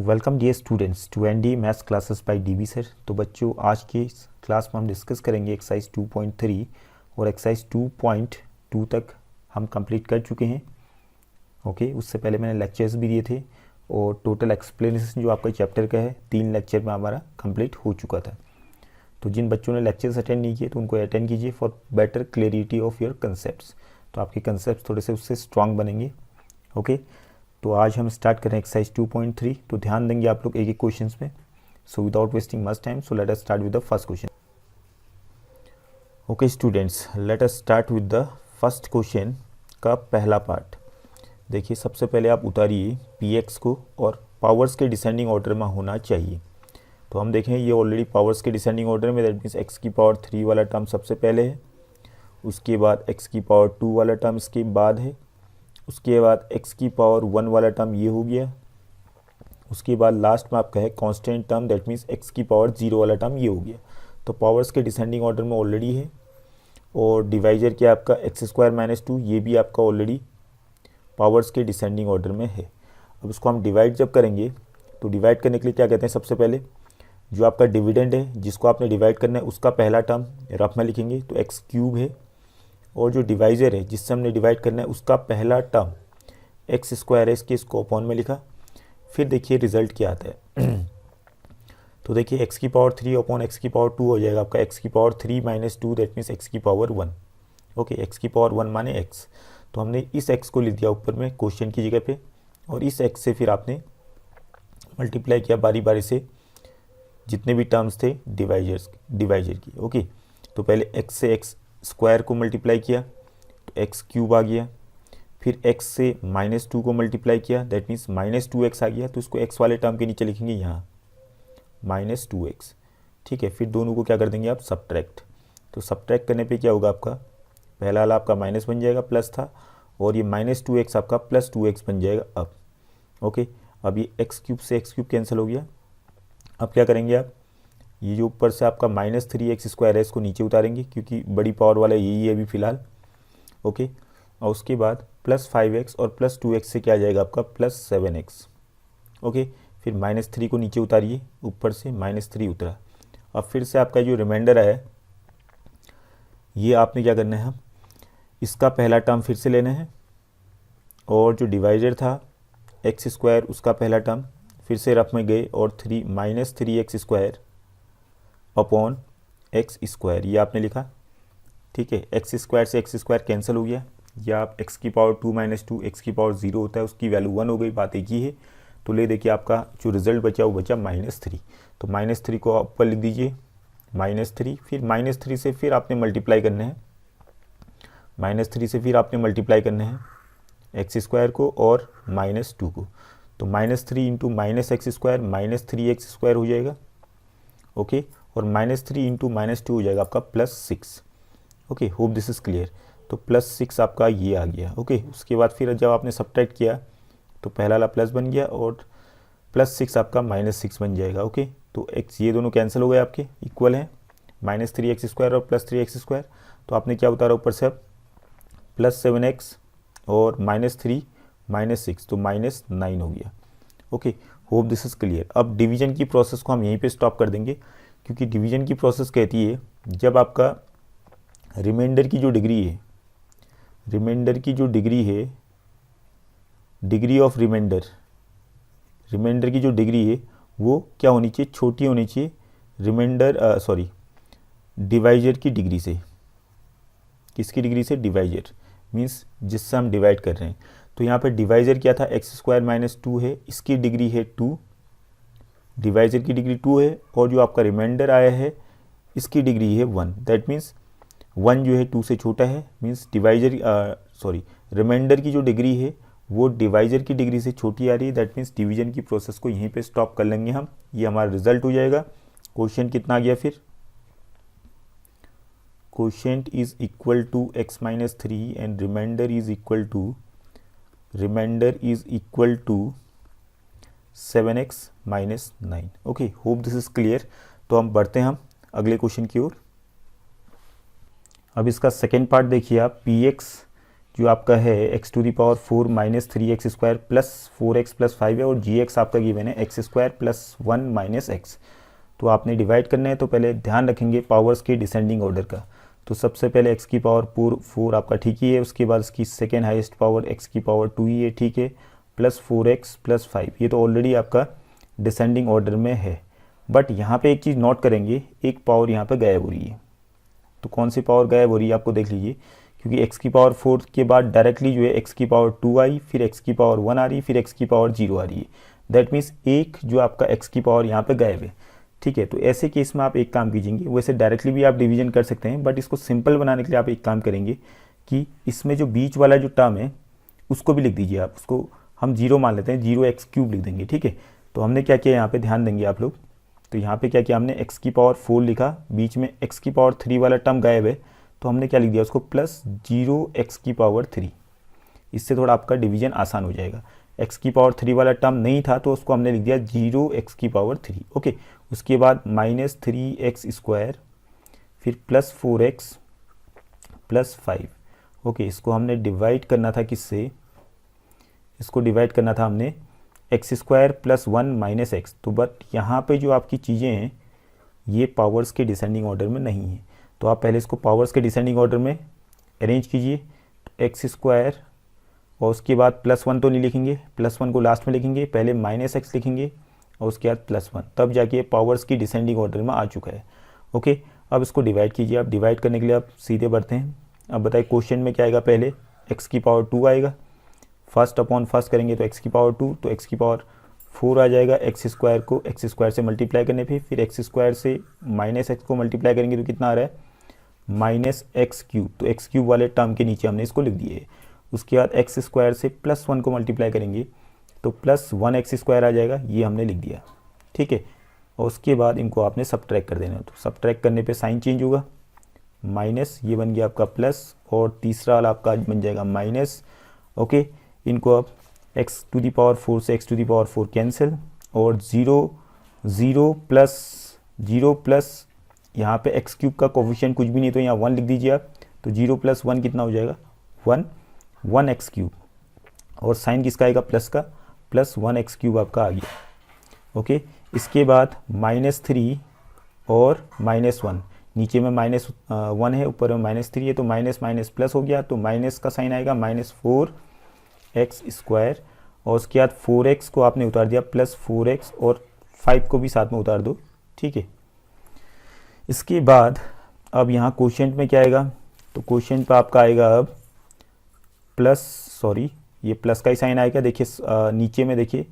Welcome dear students to ND maths classes by DB sir. तो बच्चों, आज की क्लास में हम डिस्कस करेंगे एक्सरसाइज 2.3 और एक्सरसाइज 2.2 तक हम कंप्लीट कर चुके हैं। ओके, उससे पहले मैंने लेक्चर्स भी दिए थे और टोटल एक्सप्लेनेशन जो आपका चैप्टर का है 3 लेक्चर में हमारा कंप्लीट हो चुका था। तो जिन बच्चों ने लेक्चर्स अटेंड नहीं किए तो उनको अटेंड कीजिए for better clarity of your concept. तो आपके कंसेप्ट थोड़े से उससे स्ट्रांग बनेंगे। ओके, तो आज हम स्टार्ट करें एक्सरसाइज 2.3। तो ध्यान देंगे आप लोग एक एक क्वेश्चन में। So without wasting much time, so let us start with the first question. Okay students, let us start with the first question का पहला पार्ट। देखिए, सबसे पहले आप उतारिए px को और पावर्स के डिसेंडिंग ऑर्डर में होना चाहिए। तो हम देखें ये ऑलरेडी पावर्स के डिसेंडिंग ऑर्डर में, दैट मीन्स x की पावर 3 वाला टर्म सबसे पहले है, उसके बाद x की पावर 2 वाला टर्म इसके बाद है, उसके बाद x की पावर 1 वाला टर्म ये हो गया, उसके बाद लास्ट में आपका है constant term, that means x की पावर 0 वाला टर्म ये हो गया। तो पावर्स के डिसेंडिंग ऑर्डर में ऑलरेडी है और डिवाइजर क्या आपका x² - 2 ये भी आपका ऑलरेडी पावर्स के डिसेंडिंग ऑर्डर में है। अब इसको हम डिवाइड जब करेंगे तो डिवाइड करने के लिए क्या कहते हैं, सबसे पहले जो आपका डिविडेंड है जिसको आपने डिवाइड करना है उसका पहला टर्म रफ में लिखेंगे तो x³ है, और जो डिवाइजर है जिससे हमने डिवाइड करना है उसका पहला टर्म x² है, इसको अपॉन में लिखा। फिर देखिए रिजल्ट क्या आता है। तो देखिए x की पावर 3 अपॉन x की पावर 2 हो जाएगा आपका x की पावर 3 - 2, दैट मीन्स x की पावर 1। ओके, x की पावर 1 माने x। तो हमने इस x को लिख दिया ऊपर में क्वेश्चन की जगह पे, और इस x से फिर आपने मल्टीप्लाई किया बारी बारी से जितने भी टर्म्स थे डिवाइजर की। ओके, तो पहले x से x² को मल्टीप्लाई किया तो x³ आ गया, फिर x से -2 को मल्टीप्लाई किया, दैट मीन्स -2x आ गया। तो इसको x वाले टर्म के नीचे लिखेंगे यहाँ -2x। ठीक है, फिर दोनों को क्या कर देंगे आप, सब्ट्रैक्ट। तो सब्ट्रैक्ट करने पे क्या होगा, आपका पहला वाला आपका माइनस बन जाएगा, प्लस था, और ये -2x आपका +2x बन जाएगा अब। ओके, अब ये x³ से x³ कैंसिल हो गया। अब क्या करेंगे आप, ये जो ऊपर से आपका -3x² है इसको नीचे उतारेंगे क्योंकि बड़ी पावर वाला यही है अभी फ़िलहाल। ओके, और उसके बाद +5x और +2x से क्या आ जाएगा आपका +7x। ओके, फिर -3 को नीचे उतारिए, ऊपर से -3 उतरा। अब फिर से आपका जो रिमाइंडर है ये आपने क्या करना है, हम इसका पहला टर्म फिर से लेना है, और जो डिवाइजर था x² उसका पहला टर्म फिर से रफ में गए और -3x² अपॉन x², ये आपने लिखा। ठीक है, x² से x² कैंसिल हो गया, या आप x की पावर 2 - 2 x की पावर 0 होता है उसकी वैल्यू 1 हो गई, बात एक ही है। तो ले देखिए आपका जो रिजल्ट बचा वो बचा -3। तो -3 को ऊपर लिख दीजिए -3, फिर -3 से फिर आपने मल्टीप्लाई करना है, -3 से फिर आपने मल्टीप्लाई करना है x² को और -2 को। तो -3 × -x² -3x² हो जाएगा। ओके, और -3 × -2 हो जाएगा आपका +6। Okay, hope this is clear. तो +6 आपका ये आ गया। ओके, उसके बाद फिर जब आपने सब्ट्रैक्ट किया तो पहला वाला प्लस बन गया और +6 आपका -6 बन जाएगा। ओके, तो x ये दोनों कैंसिल हो गए, आपके इक्वल हैं -3x² और +3x²। तो आपने क्या उतारा ऊपर से, अब +7x और -3 -6 तो -9 हो गया। Okay, hope this is clear. अब डिवीजन की प्रोसेस को हम यहीं पे स्टॉप कर देंगे क्योंकि डिवीजन की प्रोसेस कहती है जब आपका रिमाइंडर की जो डिग्री है, डिग्री ऑफ रिमाइंडर की जो डिग्री है वो क्या होनी चाहिए, छोटी होनी चाहिए डिवाइजर की डिग्री से। किसकी डिग्री से, डिवाइजर मीन्स जिससे हम डिवाइड कर रहे हैं। तो यहाँ पर डिवाइजर क्या था, x² - 2 है, इसकी डिग्री है 2, डिवाइजर की डिग्री 2 है, और जो आपका रिमाइंडर आया है इसकी डिग्री है 1, दैट मीन्स 1 जो है 2 से छोटा है, मीन्स रिमाइंडर की जो डिग्री है वो डिवाइजर की डिग्री से छोटी आ रही है, दैट मीन्स डिवीजन की प्रोसेस को यहीं पे स्टॉप कर लेंगे हम। ये हमारा रिजल्ट हो जाएगा। क्वेश्चन कितना आ गया, फिर question is equal to x - 3 and remainder is equal to 7x - 9। Okay, hope this is clear. तो हम बढ़ते हैं हम अगले क्वेश्चन की ओर। अब इसका सेकेंड पार्ट देखिए आप, px जो आपका है x to the power 4 minus 3x² plus 4x plus 5 है, और gx आपका गिवन है x² प्लस 1 माइनस एक्स। तो आपने डिवाइड करना है, तो पहले ध्यान रखेंगे पावर्स के डिसेंडिंग ऑर्डर का। तो सबसे पहले x की पावर 4 आपका ठीक ही है, उसके बाद इसकी सेकेंड हाईएस्ट पावर x की पावर 2 ही है, ठीक है, प्लस 4x प्लस 5, ये तो ऑलरेडी आपका डिसेंडिंग ऑर्डर में है। बट यहाँ पे एक चीज़ नोट करेंगे, एक पावर यहाँ पे गायब हो रही है। तो कौन सी पावर गायब हो रही है आपको देख लीजिए, क्योंकि x की पावर 4 के बाद डायरेक्टली जो है x की पावर 2 आई, फिर x की पावर 1 आ रही है, फिर x की पावर 0 आ रही है। दैट मीन्स एक जो आपका x की पावर यहाँ पे गायब है, ठीक है। तो ऐसे केस में आप एक काम कीजिएंगे, वैसे डायरेक्टली भी आप डिवीजन कर सकते हैं, बट इसको सिंपल बनाने के लिए आप एक काम करेंगे कि इसमें जो बीच वाला जो टर्म है उसको भी लिख दीजिए आप, उसको हम 0 मान लेते हैं, 0x³ लिख देंगे, ठीक है। तो हमने क्या किया यहाँ पे, ध्यान देंगे आप लोग। तो यहाँ पे क्या किया हमने, x की पावर 4 लिखा, बीच में x की पावर 3 वाला टर्म गायब है, तो हमने क्या लिख दिया उसको, प्लस 0x की पावर 3। इससे थोड़ा आपका डिवीजन आसान हो जाएगा। x की पावर 3 वाला टर्म नहीं था, तो उसको हमने लिख दिया 0x की पावर 3, ओके। उसके बाद माइनस 3x², फिर प्लस 4x प्लस 5, ओके। इसको हमने डिवाइड करना था किससे, इसको डिवाइड करना था हमने x² प्लस 1 माइनस एक्स। तो बट यहाँ पे जो आपकी चीज़ें हैं ये पावर्स के डिसेंडिंग ऑर्डर में नहीं है, तो आप पहले इसको पावर्स के डिसेंडिंग ऑर्डर में अरेंज कीजिए। x² और उसके बाद प्लस 1 तो नहीं लिखेंगे, प्लस 1 को लास्ट में लिखेंगे, पहले माइनस एक्स लिखेंगे और उसके बाद प्लस 1, तब जाके पावर्स की डिसेंडिंग ऑर्डर में आ चुका है, ओके। अब इसको डिवाइड कीजिए, आप डिवाइड करने के लिए आप सीधे बढ़ते हैं। अब बताइए क्वेश्चन में क्या आएगा, पहले x की पावर 2 आएगा, फर्स्ट अपॉन फर्स्ट करेंगे तो x की पावर 2, तो x की पावर 4 आ जाएगा। x² को x² से मल्टीप्लाई करने पे, फिर x² से माइनस एक्स को मल्टीप्लाई करेंगे तो कितना आ रहा है, माइनस x³। तो x³ वाले टर्म के नीचे हमने इसको लिख दिए। उसके बाद x² से प्लस 1 को मल्टीप्लाई करेंगे तो प्लस 1x² आ जाएगा, ये हमने लिख दिया, ठीक है। और उसके बाद इनको आपने सब्ट्रैक्ट कर देना, तो सब्ट्रैक्ट करने पे साइन चेंज होगा, माइनस, ये बन गया आपका प्लस, और तीसरा वाला आपका बन जाएगा माइनस, ओके। इनको अब x टू दी पावर 4 से x to the power 4 cancel, और 0 प्लस यहाँ पे x³ का कोफिशिएंट कुछ भी नहीं, तो यहाँ 1 लिख दीजिए आप। तो 0 प्लस 1 कितना हो जाएगा, 1x³, और साइन किसका आएगा, प्लस का, प्लस 1x³ आपका आ गया, ओके। इसके बाद -3 और -1, नीचे में -1 है, ऊपर में -3 है, तो माइनस माइनस प्लस हो गया, तो माइनस का साइन आएगा, -4x², और उसके बाद 4x को आपने उतार दिया, प्लस 4x, और 5 को भी साथ में उतार दो, ठीक है। इसके बाद अब यहाँ क्वोशिएंट में क्या आएगा, तो क्वोशिएंट पे आपका आएगा अब प्लस, सॉरी ये प्लस का ही साइन आएगा। देखिए नीचे में देखिए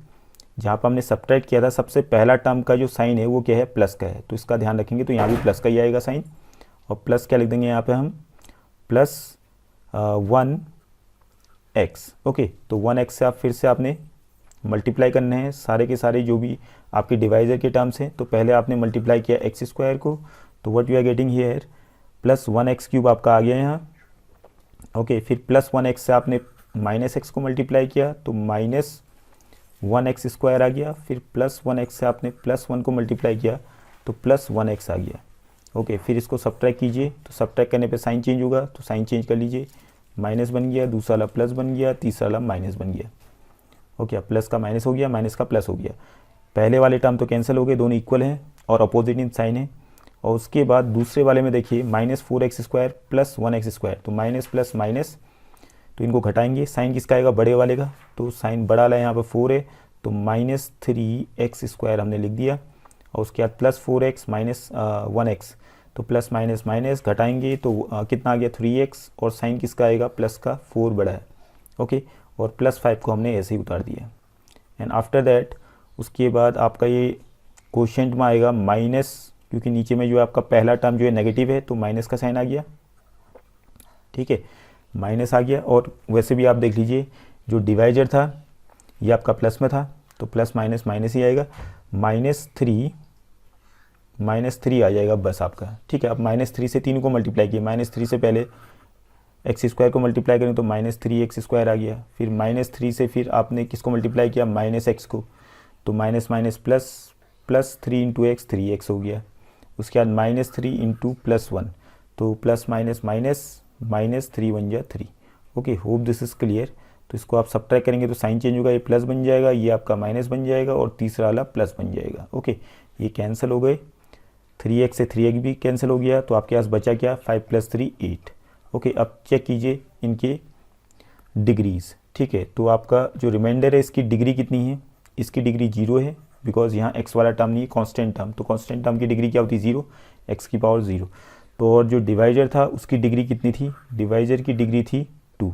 जहाँ पर हमने सब्ट्रैक्ट किया था, सबसे पहला टर्म का जो साइन है वो क्या है, प्लस का है, तो इसका ध्यान रखेंगे। तो यहाँ भी प्लस का ही आएगा साइन, और प्लस क्या लिख देंगे यहाँ पे हम, प्लस 1x, ओके। तो 1x से आप फिर से आपने मल्टीप्लाई करने हैं सारे के सारे जो भी आपके डिवाइजर के टर्म्स हैं। तो पहले आपने मल्टीप्लाई किया x² को, तो what you are getting here, plus 1x³ आपका आ गया यहाँ, ओके। फिर प्लस 1x से आपने माइनस एक्स को मल्टीप्लाई किया, तो माइनस 1x² आ गया। फिर प्लस 1x से आपने प्लस 1 को मल्टीप्लाई किया, तो प्लस 1x आ गया, ओके। फिर इसको सब्ट्रैक्ट कीजिए, तो सब्ट्रैक्ट करने पे साइन चेंज होगा, तो साइन चेंज कर लीजिए, माइनस बन गया, दूसरा वाला प्लस बन गया, तीसरा वाला माइनस बन गया, ओके। प्लस का माइनस हो गया, माइनस का प्लस हो गया। पहले वाले टर्म तो कैंसिल हो गए, दोनों इक्वल हैं और अपोजिट इन साइन है। और उसके बाद दूसरे वाले में देखिए -4x² प्लस 1x², तो माइनस प्लस माइनस, तो इनको घटाएंगे, साइन किसका आएगा, बड़े वाले का, तो साइन बड़ा वाला यहाँ पे 4 है, तो -3x² हमने लिख दिया। और उसके बाद प्लस 4x माइनस 1x, तो प्लस माइनस माइनस घटाएंगे तो कितना आ गया, 3x, और साइन किसका आएगा, प्लस का 4 बड़ा है, ओके। और प्लस 5 को हमने ऐसे ही उतार दिया। एंड आफ्टर दैट उसके बाद आपका ये क्वोशिएंट में आएगा माइनस, क्योंकि नीचे में जो है आपका पहला टर्म जो है नेगेटिव है, तो माइनस का साइन आ गया, ठीक है, माइनस आ गया। और वैसे भी आप देख लीजिए जो डिवाइजर था ये आपका प्लस में था, तो प्लस माइनस माइनस ही आएगा, -3 आ जाएगा बस आपका, ठीक है। अब -3 से 3 को मल्टीप्लाई किया, -3 से पहले x² को मल्टीप्लाई करें तो -3x² आ गया। फिर -3 से फिर आपने किसको मल्टीप्लाई किया, -x को, तो minus minus plus, plus 3 × x 3x हो गया। उसके बाद -3 × +1, तो प्लस माइनस माइनस -3 बन गया 3, okay, hope this is clear. तो इसको आप सब्ट्रैक्ट करेंगे तो साइन चेंज होगा, ये प्लस बन जाएगा, ये आपका माइनस बन जाएगा और तीसरा वाला प्लस बन जाएगा। ओके, ये कैंसिल हो गए, 3x से 3x भी कैंसिल हो गया, तो आपके पास बचा क्या, 5 + 3 8। ओके, अब चेक कीजिए इनके डिग्रीज। ठीक है, तो आपका जो रिमाइंडर है इसकी डिग्री कितनी है, इसकी डिग्री 0 है, बिकॉज यहाँ x वाला टर्म नहीं है, कांस्टेंट टर्म, तो कांस्टेंट टर्म की डिग्री क्या होती है 0, x⁻⁴। तो और जो डिवाइजर था उसकी डिग्री कितनी थी, डिवाइजर की डिग्री थी 2।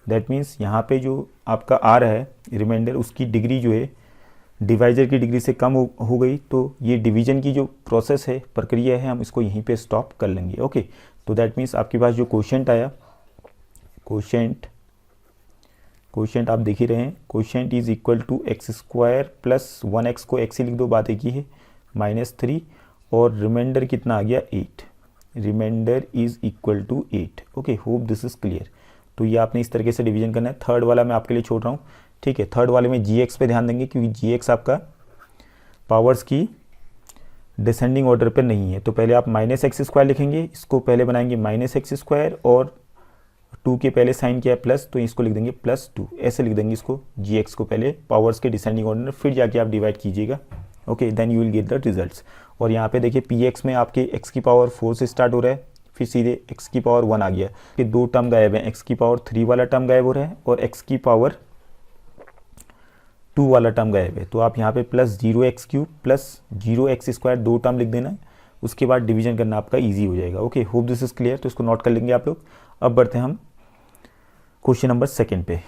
दैट मीन्स यहाँ पे जो आपका आ रहा है रिमाइंडर, उसकी डिग्री जो है डिवाइजर की डिग्री से कम हो गई, तो ये डिवीजन की जो प्रोसेस है, प्रक्रिया है, हम इसको यहीं पे स्टॉप कर लेंगे। ओके, तो दैट मीन्स आपके पास जो क्वोशिएंट आया, क्वोशिएंट आप देख ही रहे हैं, quotient is equal to x² + 1x को x ही लिख दो, बात एक ही है, -3, और रिमाइंडर कितना आ गया 8, remainder is equal to 8। Okay, hope this is clear. तो ये आपने इस तरीके से डिवीजन करना है। थर्ड वाला मैं आपके लिए छोड़ रहा हूँ। ठीक है, थर्ड वाले में gx पे ध्यान देंगे, क्योंकि gx आपका पावर्स की डिसेंडिंग ऑर्डर पे नहीं है। तो पहले आप -x² लिखेंगे, इसको पहले बनाएंगे -x² और 2 के पहले साइन किया है प्लस, तो इसको लिख देंगे +2, ऐसे लिख देंगे इसको, gx को पहले पावर्स के डिसेंडिंग ऑर्डर में, फिर जाके आप डिवाइड कीजिएगा। Okay, then you will get the results. और यहाँ पे देखिए px में आपके x⁻⁴ से स्टार्ट हो रहा है, फिर सीधे x⁻1 आ गया, कि 2 टर्म गायब है, x⁻3 वाला टर्म गायब हो रहा है और x⁻2 वाला टर्म गायब है। तो आप यहाँ पे +0x³ + 0x² 2 टर्म लिख देना है, उसके बाद डिवीजन करना आपका ईजी हो जाएगा। Okay, hope this is clear. तो इसको नोट कर लेंगे आप लोग। अब बढ़ते हैं हम क्वेश्चन नंबर 2 पे।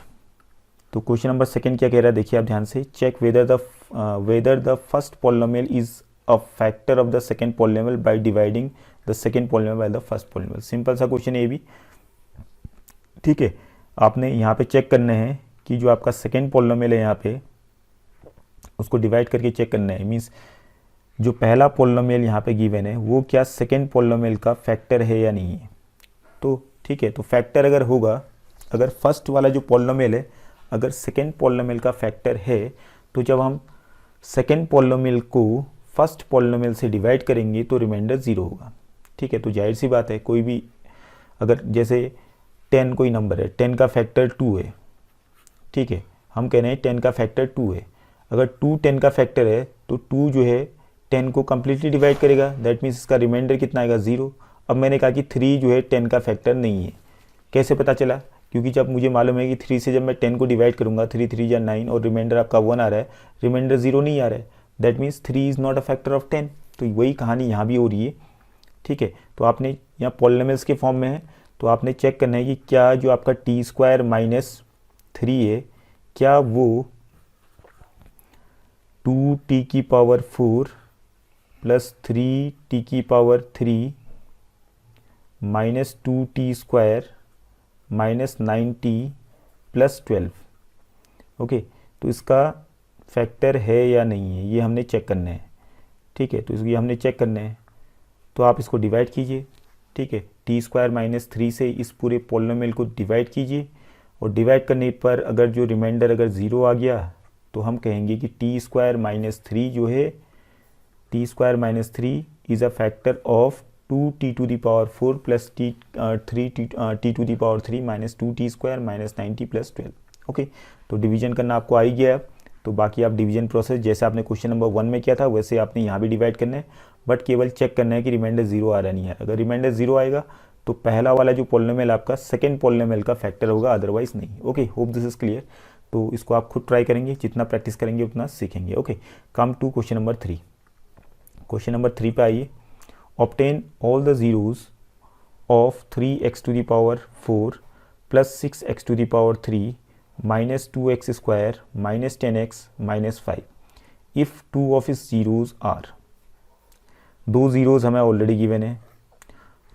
तो क्वेश्चन नंबर 2 क्या कह रहा है, देखिए आप ध्यान से, check whether the first polynomial is a factor of the second polynomial by dividing the second polynomial by the first polynomial. Simple सा क्वेश्चन है ये भी। ठीक है, आपने यहाँ पे चेक करना है कि जो आपका सेकंड पॉलिनोमियल है यहाँ पे, उसको डिवाइड करके चेक करना है। मीन्स जो पहला पॉलिनोमियल यहाँ पे गिवन है वो क्या सेकंड पॉलिनोमियल का फैक्टर है या नहीं है। तो ठीक है, तो फैक्टर अगर होगा, अगर फर्स्ट वाला जो पॉलिनोमियल है अगर सेकंड पॉलिनोमियल का फैक्टर है, तो जब हम सेकंड पॉलिनोमियल को फर्स्ट पॉलिनोमियल से डिवाइड करेंगे तो रिमाइंडर 0 होगा। ठीक है, तो जाहिर सी बात है, कोई भी अगर जैसे 10 कोई नंबर है, 10 का फैक्टर 2 है। ठीक है, हम कह रहे हैं 10 का फैक्टर 2 है, अगर 2 10 का फैक्टर है तो 2 जो है 10 को कम्प्लीटली डिवाइड करेगा, दैट मीन्स इसका रिमाइंडर कितना आएगा 0। अब मैंने कहा कि 3 जो है 10 का फैक्टर नहीं है, कैसे पता चला, क्योंकि जब मुझे मालूम है कि 3 से जब मैं 10 को डिवाइड करूंगा, 3 3 या 9 और रिमाइंडर आपका 1 आ रहा है, रिमाइंडर 0 नहीं आ रहा है, that means 3 is not a factor of 10। तो वही कहानी यहाँ भी हो रही है। ठीक है, तो आपने यहाँ पॉलिनोमियल्स के फॉर्म में है, तो आपने चेक करना है कि क्या जो आपका t² - 3 है, क्या वो 2t⁴ + 3t⁴ - 2t² - 9t + 12। Okay, तो इसका फैक्टर है या नहीं है, ये हमने चेक करना है। ठीक है, तो ये हमने चेक करना है, तो आप इसको डिवाइड कीजिए। ठीक है, t² - 3 से इस पूरे पॉलिनोमियल को डिवाइड कीजिए, और डिवाइड करने पर अगर जो रिमाइंडर अगर 0 आ गया तो हम कहेंगे कि t² - 3 जो है, t² - 3 is a factor of 2t⁴ + t⁴ - 2t² - 9t + 12। Okay, तो डिवीजन करना आपको आ ही गया है। तो बाकी आप डिवीजन प्रोसेस जैसे आपने क्वेश्चन नंबर 1 में किया था वैसे आपने यहाँ भी डिवाइड करना है, बट केवल चेक करना है कि रिमाइंडर 0 आ रहा नहीं है। अगर रिमाइंडर 0 आएगा तो पहला वाला जो पॉलिनोमियल आपका सेकंड पॉलिनोमियल का फैक्टर होगा, अदरवाइज नहीं। Okay, hope this is clear. तो इसको आप खुद ट्राई करेंगे, जितना प्रैक्टिस करेंगे उतना सीखेंगे। Okay, come to question number 3। Question number 3 पे आइए। Obtain all the zeroes of 3x⁴ + 6x⁴ - 2x² - 10x - 5 if 2 of its zeroes are. 2 zeroes हमें ऑलरेडी गिवन है,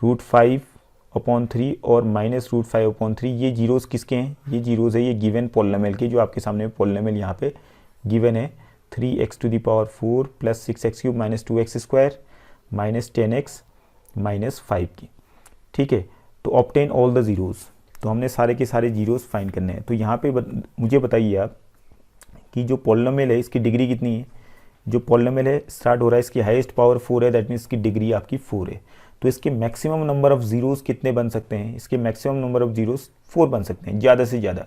√5/3 और -√5/3। ये जीरोज़ किसके हैं, ये जीरोज़ है ये गिवन पॉलिनोमियल के, जो आपके सामने पॉलिनोमियल यहाँ पे गिवन है, 3x⁴ + 6x³ - 2x² - 10x - 5 की। ठीक है, तो ऑब्टेन ऑल द ज़ीरोज़, तो हमने सारे के सारे जीरोज़ फाइंड करने हैं। तो यहाँ पे मुझे बताइए आप कि जो पॉलिनोमियल है इसकी डिग्री कितनी है। जो पॉलिनोमियल है स्टार्ट हो रहा है, इसकी हाईएस्ट पावर 4 है, दैट मीन्स इसकी डिग्री आपकी 4 है। तो इसके मैक्सिमम नंबर ऑफ़ ज़ीरोज़ कितने बन सकते हैं, इसके मैक्सिमम नंबर ऑफ़ ज़ीरोज़ 4 बन सकते हैं ज़्यादा से ज़्यादा।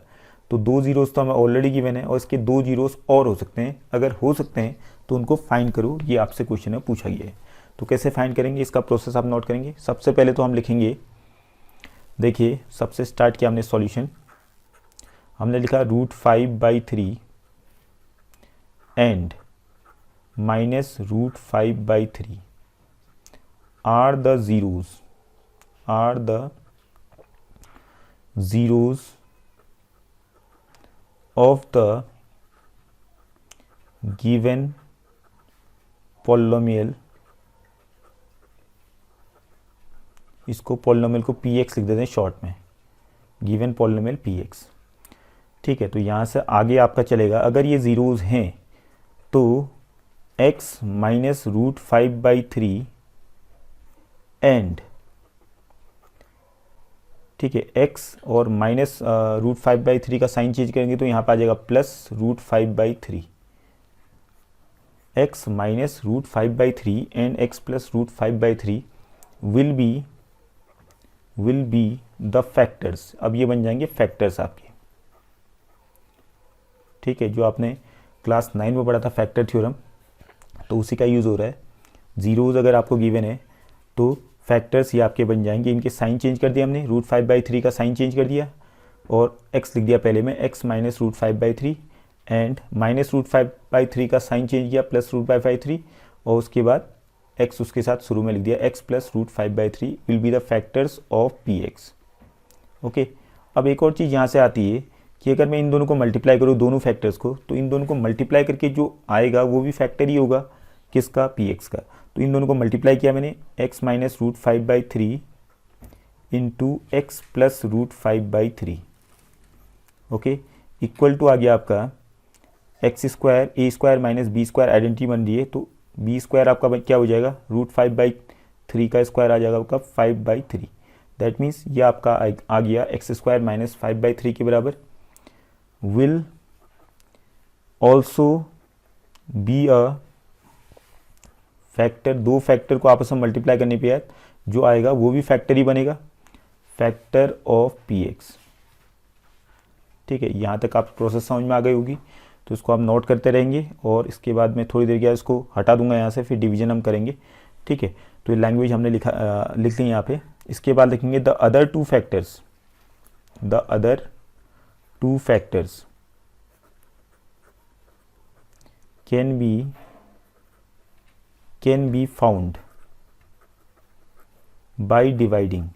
तो 2 ज़ीरोज़ तो हमें ऑलरेडी गिवन है और इसके 2 ज़ीरोज़ और हो सकते हैं, अगर हो सकते हैं तो उनको फाइंड करो, ये आपसे क्वेश्चन में पूछा गया है। तो कैसे फाइंड करेंगे, इसका प्रोसेस आप नोट करेंगे। सबसे पहले तो हम लिखेंगे, देखिए सबसे स्टार्ट किया हमने सॉल्यूशन, हमने लिखा √5/3 and -√5/3 are the zeros of the given polynomial। इसको पॉलिनोमियल को px लिख देते हैं शॉर्ट में, गिवन पॉलिनोमियल px। ठीक है, तो यहाँ से आगे आपका चलेगा, अगर ये ज़ीरोज़ हैं तो x -√5/3 एंड, ठीक है, x और -√5/3 का साइन चेंज करेंगे तो यहाँ पर आ जाएगा +√5/3, x -√5/3 and x +√5/3 will be the factors. अब ये बन जाएंगे फैक्टर्स आपके, ठीक है, जो आपने क्लास 9 में पढ़ा था फैक्टर थ्योरम, तो उसी का यूज़ हो रहा है। ज़ीरोज़ अगर आपको गिवन है तो फैक्टर्स ये आपके बन जाएंगे, इनके साइन चेंज कर दिया हमने, √5/3 का साइन चेंज कर दिया और x लिख दिया पहले में, x -√5/3 एंड -√5/3 का साइन चेंज किया +√5/3 और उसके बाद x उसके साथ शुरू में लिख दिया, x +√5/3 will be the factors of px। Okay, अब एक और चीज़ यहाँ से आती है कि अगर मैं इन दोनों को मल्टीप्लाई करूँ, दोनों फैक्टर्स को, तो इन दोनों को मल्टीप्लाई करके जो आएगा वो भी फैक्टर ही होगा, किसका, px का। तो इन दोनों को मल्टीप्लाई किया मैंने, x -√5/3 into x +√5/3, okay, equal to आ गया आपका x² a² - b² आइडेंटिटी बन रही है, तो b² आपका क्या हो जाएगा, √5/3 का स्क्वायर आ जाएगा आपका 5/3। दैट मीन्स ये आपका आ गया x² - 5/3 के बराबर। Will also be a factor, दो फैक्टर को आपस में मल्टीप्लाई करने पे जो आएगा वो भी फैक्टर ही बनेगा, फैक्टर ऑफ px। ठीक है, यहाँ तक आप प्रोसेस समझ में आ गई होगी, तो इसको आप नोट करते रहेंगे और इसके बाद में थोड़ी देर के बाद इसको हटा दूंगा यहाँ से, फिर डिवीजन हम करेंगे। ठीक है, तो ये लैंग्वेज हमने लिख ली यहाँ पे। इसके बाद लिखेंगे the other two factors can be found by dividing.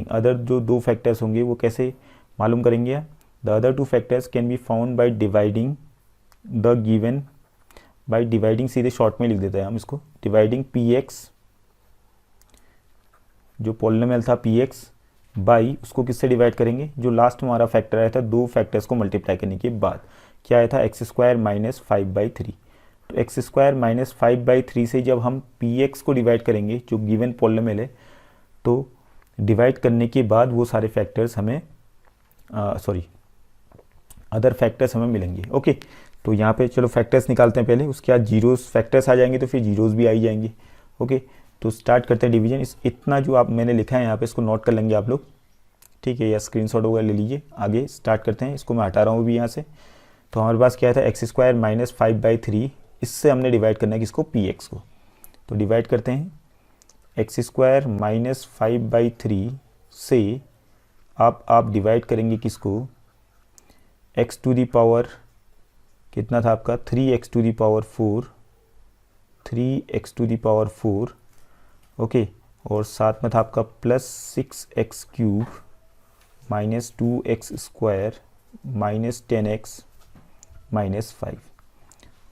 Other जो दो फैक्टर्स होंगे वो कैसे मालूम करेंगे, the other two factors can be found by dividing the given, by dividing सीधे शॉर्ट में लिख देते हैं हम इसको, डिवाइडिंग px, जो पॉलिनोमियल था px, बाई उसको किससे डिवाइड करेंगे, जो लास्ट में हमारा फैक्टर आया था दो फैक्टर्स को मल्टीप्लाई करने के बाद, क्या आया था, x² - 5/3। तो x² - 5/3 से जब हम px को डिवाइड करेंगे, जो गिवन पॉलिनोमियल है, तो डिवाइड करने के बाद वो सारे फैक्टर्स हमें अदर फैक्टर्स हमें मिलेंगे। ओके, तो यहाँ पे चलो फैक्टर्स निकालते हैं पहले, उसके बाद जीरोस फैक्टर्स आ जाएंगे तो फिर जीरोस भी आ ही जाएंगे। ओके, तो स्टार्ट करते हैं डिवीजन। इतना जो आप मैंने लिखा है यहाँ पे इसको नोट कर लेंगे आप लोग, ठीक है, या स्क्रीनशॉट वगैरह ले लीजिए। आगे स्टार्ट करते हैं, इसको मैं हटा रहा हूँ भी यहाँ से। तो हमारे पास क्या था, x² - 5/3, इससे हमने डिवाइड करना है किसको, px को। तो डिवाइड करते हैं, x² - 5/3 से आप डिवाइड करेंगे किसको, x टू दी पावर कितना था आपका, 3x to the power 4, okay, और साथ में था आपका +6x³ - 2x² - 10x - 5।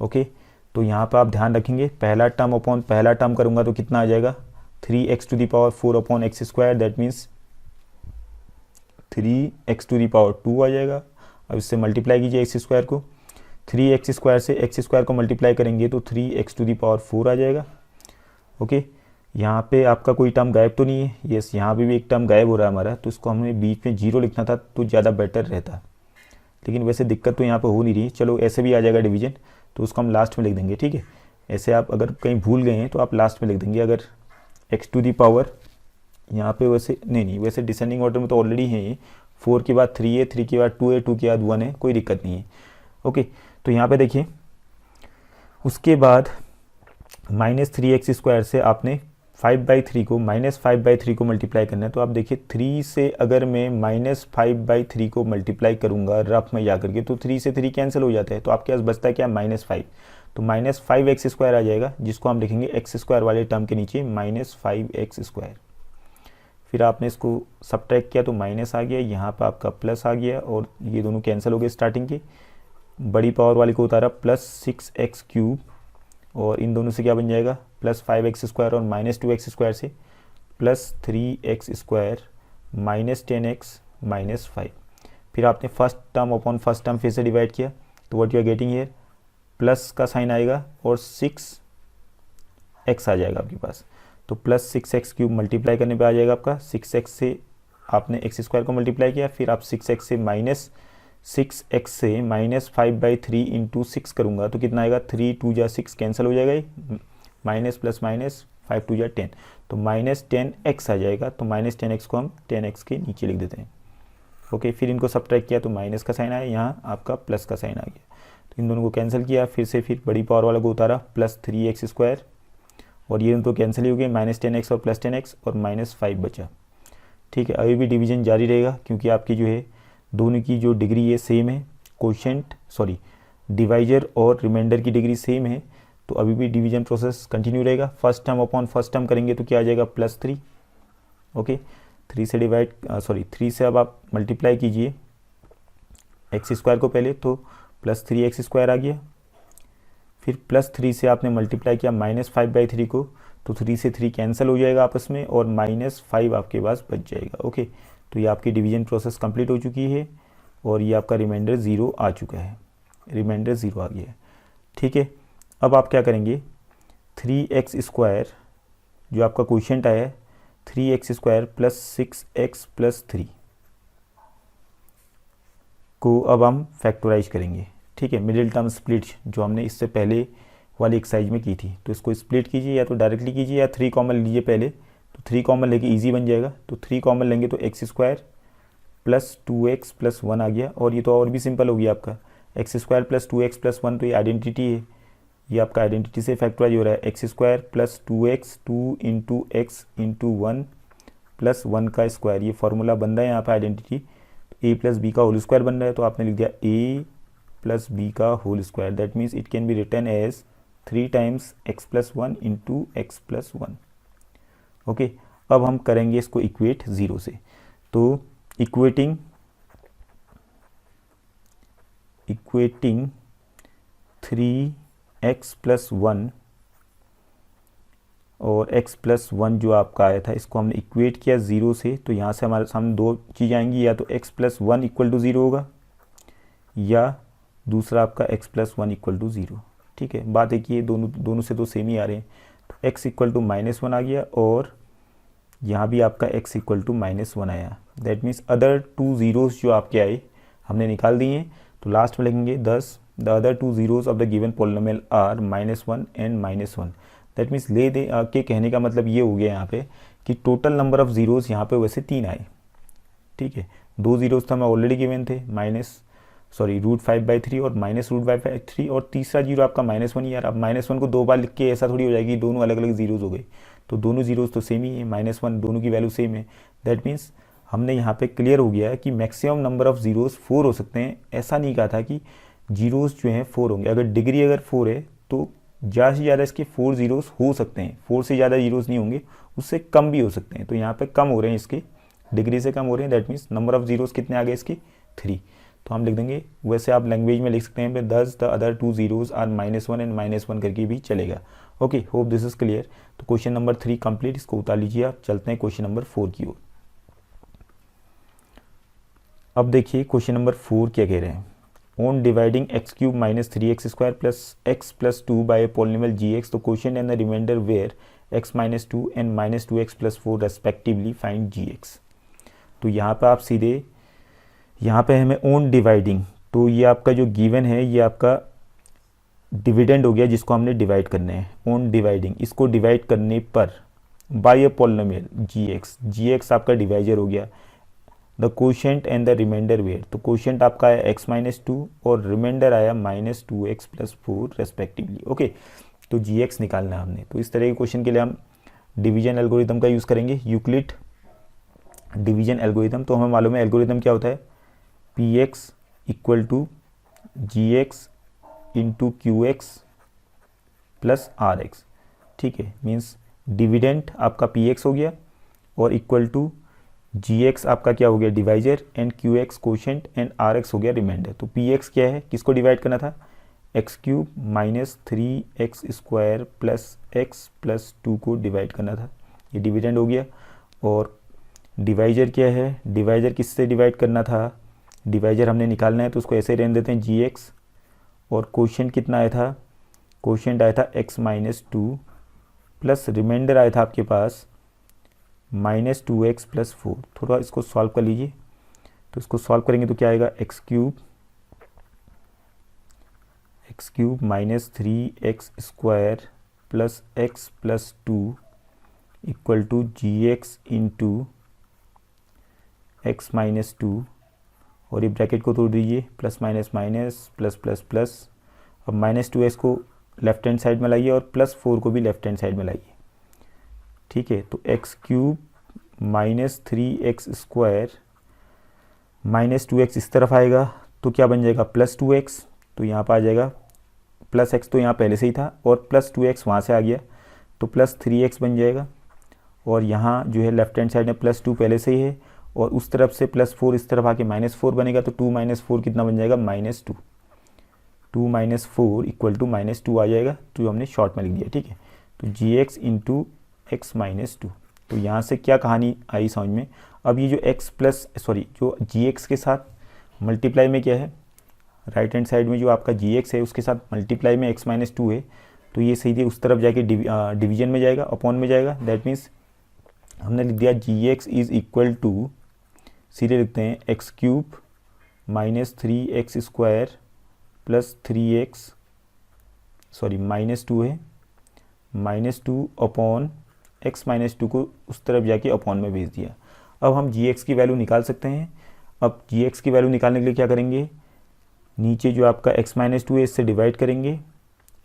ओके, तो यहाँ पर आप ध्यान रखेंगे, पहला टर्म अपॉन पहला टर्म करूँगा तो कितना आ जाएगा, 3x to the power 4 upon x², that means 3x to the power 2 आ जाएगा। अब इससे मल्टीप्लाई कीजिए x² को, 3x² से x² को मल्टीप्लाई करेंगे तो 3x टू दी पावर 4 आ जाएगा। ओके, यहाँ पे आपका कोई टर्म गायब तो नहीं है, यस, यहाँ पे भी एक टर्म गायब हो रहा है हमारा, तो इसको हमें बीच में 0 लिखना था तो ज़्यादा बेटर रहता, लेकिन वैसे दिक्कत तो यहाँ पे हो नहीं रही। चलो ऐसे भी आ जाएगा डिवीजन, तो उसको हम लास्ट में लिख देंगे। ठीक है, ऐसे आप अगर कहीं भूल गए हैं तो आप लास्ट में लिख देंगे। अगर एक्स टू दी पावर यहाँ पे वैसे नहीं वैसे डिसेंडिंग ऑर्डर में तो ऑलरेडी है ये, 4 के बाद 3 है, 3 के बाद 2 है, 2 के बाद 1 है, कोई दिक्कत नहीं है। ओके, तो यहाँ पे देखिए उसके बाद -3x² से आपने 5/3 को -5/3 को मल्टीप्लाई करना है। तो आप देखिए 3 से अगर मैं -5/3 को मल्टीप्लाई करूँगा रफ में जा करके, तो 3 से 3 कैंसिल हो जाता है, तो आपके पास बचता है क्या, -5। तो -5x² आ जाएगा, जिसको हम लिखेंगे x² वाले टर्म के नीचे -5x²। फिर आपने इसको सब्ट्रैक्ट किया तो माइनस आ गया, यहाँ पर आपका प्लस आ गया, और ये दोनों कैंसिल हो गए स्टार्टिंग के। बड़ी पावर वाले को उतारा +6x³ और इन दोनों से क्या बन जाएगा, +5x² और -2x² से +3x² -10x -5। फिर आपने first term upon first term फिर से डिवाइड किया, तो what you are getting here, plus का साइन आएगा और 6x आ जाएगा आपके पास। तो +6x³ मल्टीप्लाई करने पे आ जाएगा आपका 6x से आपने x² को मल्टीप्लाई किया, फिर आप 6x से -6x से -5/3 इंटू 6 करूँगा तो कितना आएगा, 3 2 जा 6 कैंसिल हो जाएगा, माइनस प्लस माइनस 5 2 जा 10, तो -10x आ जाएगा। तो -10x को हम 10x के नीचे लिख देते हैं। ओके, फिर इनको सब्ट्रैक्ट किया तो माइनस का साइन आया, यहाँ आपका प्लस का साइन आ गया, तो इन दोनों को कैंसिल किया, फिर बड़ी पावर वाला को उतारा +3x² और ये तो कैंसिल ही हो गए, -10x और +10x और -5 बचा। ठीक है, अभी भी डिवीजन जारी रहेगा क्योंकि आपकी जो है दोनों की जो डिग्री है सेम है, डिवाइजर और रिमाइंडर की डिग्री सेम है, तो अभी भी डिवीजन प्रोसेस कंटिन्यू रहेगा। First term upon first term करेंगे तो क्या आ जाएगा, +3। ओके, 3 से अब आप मल्टीप्लाई कीजिए x² को पहले, तो +3x² आ गया, फिर +3 से आपने मल्टीप्लाई किया -5/3 को, तो 3 से 3 कैंसिल हो जाएगा आपस में और -5 आपके पास बच जाएगा। ओके, तो ये आपकी डिवीजन प्रोसेस कंप्लीट हो चुकी है और ये आपका रिमाइंडर 0 आ चुका है, रिमाइंडर 0 आ गया है। ठीक है, अब आप क्या करेंगे, 3x² जो आपका क्वोशिएंट आया है 3x² + 6x + 3 को अब हम फैक्टराइज करेंगे। ठीक है, मिडिल टर्म स्प्लिट जो हमने इससे पहले वाली एक्सरसाइज में की थी, तो इसको स्प्लिट कीजिए या तो डायरेक्टली कीजिए या 3 कॉमन लीजिए पहले, तो 3 कॉमन लेके इजी बन जाएगा। तो 3 कॉमन लेंगे तो x² + 2x + 1 आ गया, और ये तो और भी सिंपल हो गया आपका, x² + 2x + 1 तो ये आइडेंटिटी है, ये आपका आइडेंटिटी से फैक्टराइज हो रहा है, x² + 2x 2 × x × 1 + 1 का स्क्वायर, ये फॉर्मूला बन रहा है यहाँ पर आइडेंटिटी, a + b का होल स्क्वायर बन रहा है, तो आपने लिख दिया a + b का whole square, that means it can be written as 3 times x + 1 × x + 1। Okay, अब हम करेंगे इसको इक्वेट 0 से, तो इक्वेटिंग 3x + 1 और x + 1 जो आपका आया था इसको हमने इक्वेट किया 0 से, तो यहाँ से हमारे सामने दो चीज़ आएंगी, या तो x + 1 = 0 होगा या दूसरा आपका x + 1 = 0। ठीक है, बात है कि ये दोनों से तो सेम ही आ रहे हैं, तो x = -1 आ गया और यहाँ भी आपका x = -1 आया, दैट मीन्स अदर 2 ज़ीरोज़ जो आपके आए हमने निकाल दिए हैं। तो लास्ट में लिखेंगे thus the other 2 zeroes of the given polynomial are -1 and -1, that means ले दे के कहने का मतलब ये हो गया यहाँ पे कि टोटल नंबर ऑफ़ ज़ीरोज़ यहाँ पे वैसे 3 आए। ठीक है, 2 ज़ीरोज़ तो हमें ऑलरेडी गिवन थे, √5/3 और -√5/3, और तीसरा जीरो आपका -1 यार। अब -1 को 2 बार लिख के ऐसा थोड़ी हो जाएगी दोनों अलग अलग ज़ीरोज़ हो गए, तो दोनों ज़ीरोज़ तो सेम ही है, -1 दोनों की वैल्यू सेम है, दैट मीन्स हमने यहाँ पे क्लियर हो गया है कि मैक्सिमम नंबर ऑफ़ ज़ीरोज़ 4 हो सकते हैं। ऐसा नहीं कहा था कि ज़ीरोज़ जो हैं 4 होंगे, अगर डिग्री अगर 4 है तो ज़्यादा से ज़्यादा इसके 4 ज़ीरोज़ हो सकते हैं, 4 से ज़्यादा ज़ीरोज़ नहीं होंगे, उससे कम भी हो सकते हैं, तो यहाँ पे कम हो रहे हैं, इसके डिग्री से कम हो रहे हैं, that means number of zeros कितने आ गए इसके 3, तो हम लिख देंगे, वैसे आप लैंग्वेज में लिख सकते हैं thus the other 2 zeroes are -1 and -1 करके भी चलेगा। Okay, hope this is clear. तो क्वेश्चन नंबर 3 कंप्लीट, इसको उतार लीजिए आप, चलते हैं क्वेश्चन नंबर 4 की ओर। अब देखिए क्वेश्चन नंबर 4 क्या कह रहे हैं, on dividing x³ - 3x² + x + 2 by a polynomial gx, the quotient and the remainder where x - 2 and -2x + 4 respectively, find gx। तो यहाँ पर आप सीधे यहाँ पे हमें ऑन डिवाइडिंग, तो ये आपका जो गिवन है ये आपका डिविडेंड हो गया जिसको हमने डिवाइड करना है, ऑन डिवाइडिंग, इसको डिवाइड करने पर by a polynomial g x आपका डिवाइजर हो गया, the quotient and the remainder where, तो कोशेंट आपका आया एक्स माइनस टू और रिमाइंडर आया minus two x plus four respectively. Okay, तो जी एक्स निकालना है हमने। तो इस तरह के क्वेश्चन के लिए हम डिवीजन एल्गोरिथम का यूज़ करेंगे, यूक्लिड डिवीजन एल्गोरिथम। तो हमें मालूम है एल्गोरिथम क्या होता है, p x equal to g x into q x plus r x. ठीक है, मीन्स डिविडेंट आपका पी एक्स हो गया और इक्वल टू जी एक्स आपका क्या हो गया divisor, and q x quotient, and r x हो गया रिमाइंडर। तो पी एक्स क्या है, किसको डिवाइड करना था, x cube minus three x square plus to को डिवाइड करना था, ये डिविडेंड हो गया। और डिवाइजर क्या है, डिवाइजर किससे डिवाइड करना था, डिवाइजर हमने निकालना है तो उसको ऐसे रहने देते हैं जी एक्स, और कोशेंट कितना आया था, कोशेंट आया था x minus two plus remainder आया था आपके पास minus two x plus four. थोड़ा इसको सॉल्व कर लीजिए, तो इसको सॉल्व करेंगे तो क्या आएगा, x cube minus three x square plus two equal to g x into x minus two, और ये ब्रैकेट को तोड़ दीजिए, plus minus minus plus plus plus. अब माइनस टू एक्स को लेफ्ट हैंड साइड में लाइए और प्लस फोर को भी लेफ्ट हैंड साइड में लाइए। ठीक है, तो x cube minus three x square minus two x इस तरफ आएगा तो क्या बन जाएगा प्लस टू एक्स, तो यहाँ पर आ जाएगा प्लस एक्स तो यहाँ पहले से ही था और प्लस टू एक्स वहाँ से आ गया तो प्लस थ्री एक्स बन जाएगा। और यहाँ जो है लेफ्ट हैंड साइड में प्लस टू पहले से ही है और उस तरफ से प्लस फोर इस तरफ आके माइनस फोर बनेगा, तो टू माइनस फोर कितना बन जाएगा minus two, two minus four equal to minus two आ जाएगा, तो हमने शॉर्ट में लिख दिया। ठीक है, तो g x into x minus two, तो यहाँ से क्या कहानी आई समझ में। अब ये जो जो जी एक्स के साथ मल्टीप्लाई में क्या है, राइट हैंड साइड में जो आपका जी एक्स है उसके साथ मल्टीप्लाई में एक्स माइनस टू है, तो ये सीधे उस तरफ जाके डिवीजन में जाएगा, अपॉन में जाएगा। दैट मीन्स हमने लिख दिया g x is equal to, सीधे लिखते हैं x cube minus three x square plus three x minus two है, minus two upon x minus two को उस तरफ जाके अपॉन में भेज दिया। अब हम जी एक्स की वैल्यू निकाल सकते हैं। अब जी एक्स की वैल्यू निकालने के लिए क्या करेंगे, नीचे जो आपका एक्स माइनस टू है इससे डिवाइड करेंगे,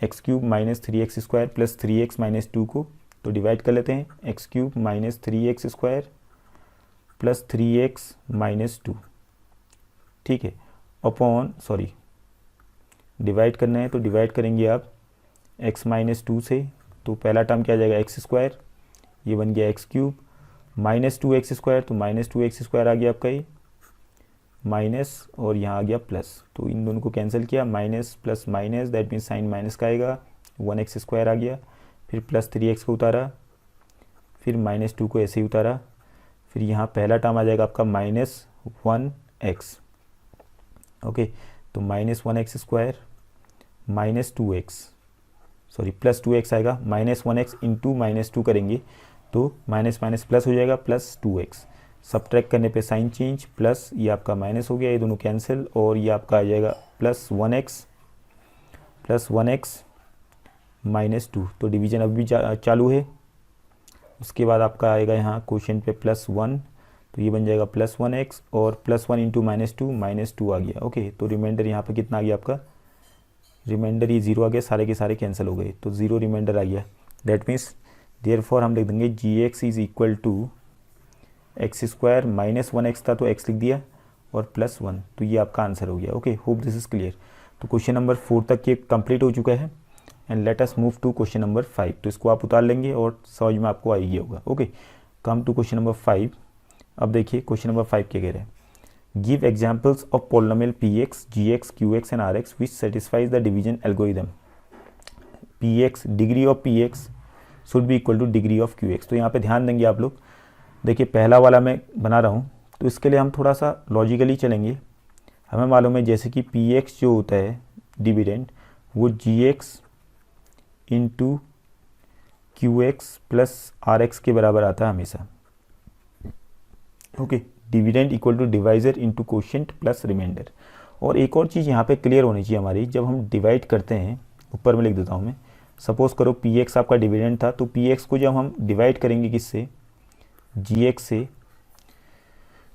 x cube minus three x square plus three x minus two को, तो डिवाइड कर लेते हैं, x cube minus three x square plus three x minus to. ठीक है, अपॉन डिवाइड करना है तो डिवाइड करेंगे आप एक्स माइनस टू से, तो पहला टर्म क्या आ जाएगा एक्स स्क्वायर, ये बन गया x cube minus two x square, तो माइनस टू एक्स स्क्वायर आ गया आपका ये माइनस, और यहाँ आ गया प्लस, तो इन दोनों को कैंसिल किया, minus plus minus that means sign minus का आएगा, वन एक्स स्क्वायर आ गया, फिर प्लस थ्री एक्स को उतारा, फिर माइनस टू को ऐसे ही उतारा, फिर यहाँ पहला टर्म आ जाएगा आपका माइनस वन एक्स। ओके, तो minus one x square minus two x plus two x आएगा, minus one x into minus two करेंगे तो माइनस माइनस प्लस हो जाएगा, प्लस टू एक्स, सब्ट्रैक्ट करने पे साइन चेंज, प्लस ये आपका माइनस हो गया, ये दोनों कैंसिल, और ये आपका आ जाएगा plus one x minus two, तो डिवीजन अभी भी चालू है। उसके बाद आपका आएगा यहाँ क्वेश्चन पे प्लस वन, तो ये बन जाएगा प्लस वन एक्स, और plus one into minus two आ गया। ओके, तो रिमाइंडर यहाँ पे कितना आ गया आपका, रिमाइंडर ये जीरो आ गया, सारे के सारे कैंसिल हो गए, तो जीरो रिमाइंडर आ गया। दैट मीन्स देयरफॉर हम लिख देंगे g x is equal to x square minus one x था तो एक्स लिख दिया और प्लस वन, तो ये आपका आंसर हो गया। Okay, hope this is clear. तो क्वेश्चन नंबर 4 तक ये कंप्लीट हो चुका है, and let us move to question number 5। तो इसको आप उतार लेंगे और समझ में आपको आ गया होगा। Okay, come to question number 5। अब देखिए क्वेश्चन नंबर 5 क्या कह रहे हैं, give examples of polynomial p x g x q x and r x which satisfies the division algorithm. P x, degree of p x should be equal to degree of q x. तो यहाँ पे ध्यान देंगे आप लोग, देखिए पहला वाला मैं बना रहा हूँ, तो इसके लिए हम थोड़ा सा लॉजिकली चलेंगे। हमें मालूम है जैसे कि पी एक्स जो होता है डिविडेंड, वो g x into q x plus r x के बराबर आता है हमेशा। Okay, dividend equal to divisor into quotient plus remainder. और एक और चीज़ यहाँ पे क्लियर होनी चाहिए हमारी, जब हम डिवाइड करते हैं ऊपर में लिख देता हूँ मैं। सपोज़ करो पी एक्स आपका डिविडेंड था, तो पी एक्स को जब हम डिवाइड करेंगे किससे, जी एक्स से,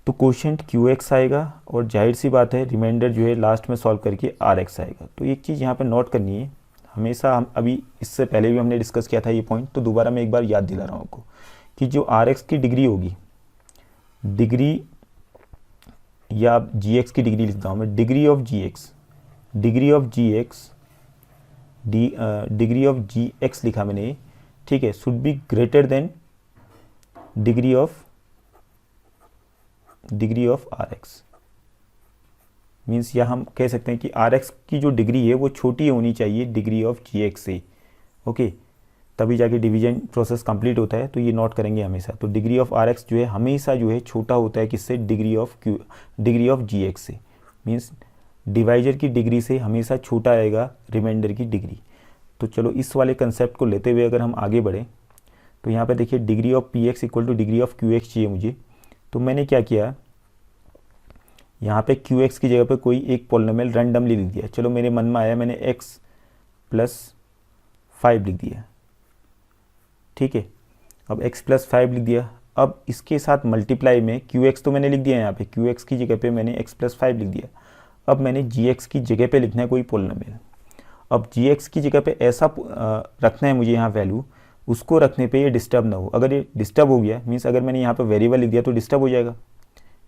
तो कोशेंट क्यू एक्स आएगा और जाहिर सी बात है रिमाइंडर जो है लास्ट में सॉल्व करके आर एक्स आएगा। तो एक चीज़ यहाँ पे नोट करनी है, हमेशा हम अभी इससे पहले भी हमने डिस्कस किया था ये पॉइंट, तो दोबारा मैं एक बार याद दिला रहा हूँ आपको कि जो आर एक्स की डिग्री होगी, डिग्री या जी एक्स की डिग्री लिखता हूँ मैं, degree of g x, degree of g x, degree of g x लिखा मैंने, ठीक है, should be greater than degree of r x. Means या हम कह सकते हैं कि आर एक्स की जो डिग्री है वो छोटी होनी चाहिए डिग्री ऑफ जी एक्स से, ओके, तभी जाके डिवीजन प्रोसेस कंप्लीट होता है। तो ये नोट करेंगे हमेशा। तो डिग्री ऑफ आर एक्स जो है हमेशा जो है छोटा होता है किससे, डिग्री ऑफ जी एक्स से। मीन्स डिवाइजर की डिग्री से हमेशा छोटा आएगा रिमाइंडर की डिग्री। तो चलो इस वाले कंसेप्ट को लेते हुए अगर हम आगे बढ़ें, तो यहाँ पे देखिए degree of p x equal to degree of q x चाहिए मुझे। तो मैंने क्या किया, यहाँ पे क्यू एक्स की जगह पे कोई एक पॉलिनोमियल रैंडमली लिख दिया। चलो मेरे मन में आया, मैंने एक्स प्लस 5 लिख दिया, ठीक है। अब x प्लस 5 लिख दिया। अब इसके साथ मल्टीप्लाई में क्यू एक्स तो मैंने लिख दिया, यहाँ पे क्यू एक्स की जगह पे मैंने x प्लस 5 लिख दिया। अब मैंने जी एक्स की जगह पे लिखना है कोई पॉलिनोमियल। अब जी एक्स की जगह पे ऐसा रखना है मुझे यहाँ वैल्यू, उसको रखने पे ये डिस्टर्ब ना हो। अगर ये डिस्टर्ब हो गया, मीन्स अगर मैंने यहाँ पे वेरिएबल लिख दिया तो डिस्टर्ब हो जाएगा,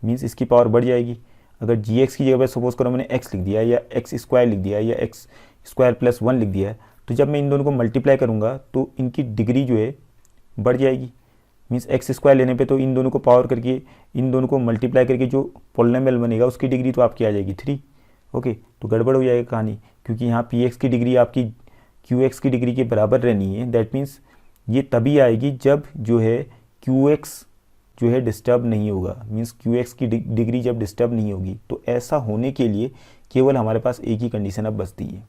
मीन्स इसकी पावर बढ़ जाएगी। अगर जी एक्स की जगह पे सपोज करो मैंने x लिख दिया या एक्स स्क्वायर लिख दिया या एक्स स्क्वायर प्लस 1 लिख दिया है, तो जब मैं इन दोनों को मल्टीप्लाई करूँगा तो इनकी डिग्री जो है बढ़ जाएगी। मीन्स एक्स स्क्वायर लेने पे तो इन दोनों को पावर करके, इन दोनों को मल्टीप्लाई करके जो पॉलिनोमियल बनेगा उसकी डिग्री तो आपकी आ जाएगी 3, ओके। तो गड़बड़ हो जाएगा कहानी, क्योंकि यहाँ पी एक्स की डिग्री आपकी क्यू एक्स की डिग्री के बराबर रहनी है। दैट मीन्स ये तभी आएगी जब जो है क्यू एक्स जो है डिस्टर्ब नहीं होगा। मीन्स क्यू एक्स की डिग्री जब डिस्टर्ब नहीं होगी, तो ऐसा होने के लिए केवल हमारे पास एक ही कंडीशन अब बचती है